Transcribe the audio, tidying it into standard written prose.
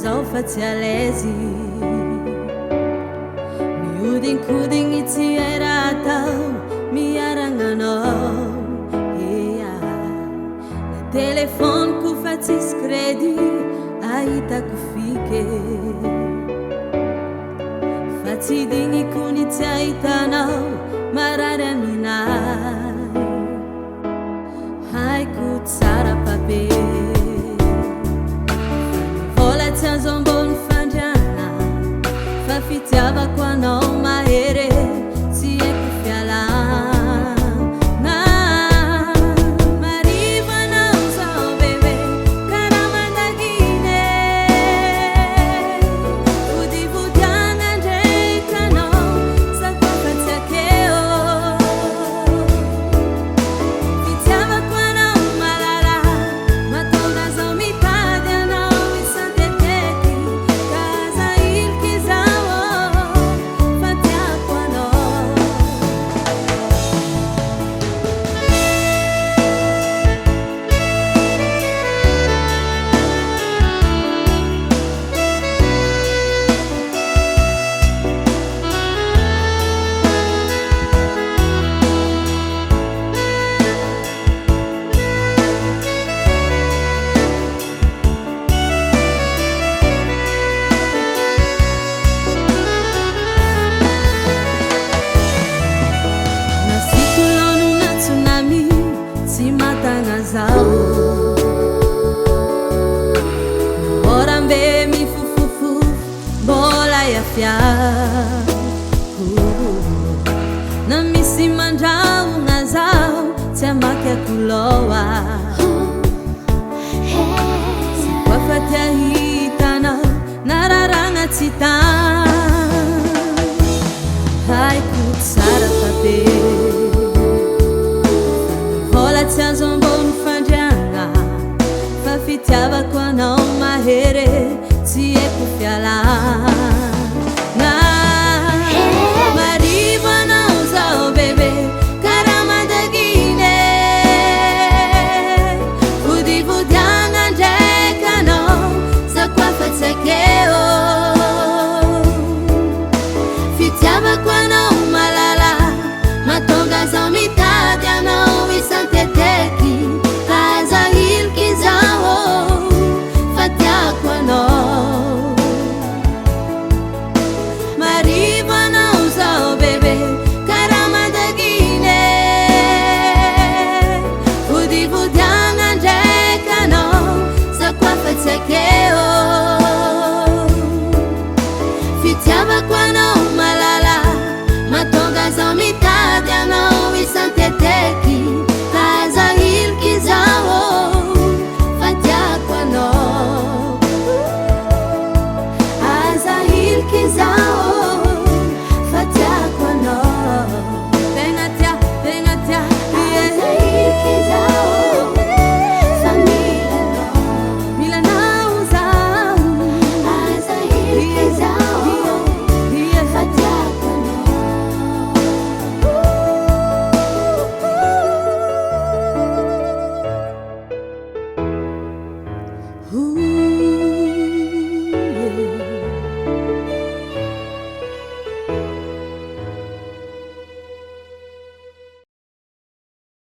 zao fa tsy alezy mihodinkodigny tsy hay raha atao miaragnanao ea na telefoniko fa tsisy crédit ahitako fike fa tsy digniko ny tsy ahitanao marary aminay haiko tsara pabe vola tsy azo ambony fandriana fa fitiavako anao mahery tsy haiko fialana mariva anao zao bebe karaha mandagine vodivodiagna ndraiky anao sakofa tsy akeo fitiavako anao malala matonga zao mitady anao isanteteky kaza ilky zao fatiako anao nasikolonu na tsunami tsy matagna zao orambe mifofofofu mbola iafiako na misy mandrahogna zao tsy amaky akuloa sy koa fa ty ahitanao nararagna tsy tany haiko tsara pabe vola tsy azo ambony fandriagna fa fitiavako anao mahery tsy haiko fialana marivo anao zao bebe karaha mandagine vodivodiagna ndraiky anao sakofa tsy akeo fitiavako anao malala matonga zao mitady anao isanteteky kaza ilky zao fatiako anao marivo anao zao bebe karaha mandagine vodivodiagna ndraiky anao sakofa tsy akeo fitiavako anao malala matonga zao mitady anao isanteteky kaza ilky zao fatiako anao aza ilky zao fatiako anao tegna tia aza ilky zao fa milanao zao aza ilky zao fatiako anao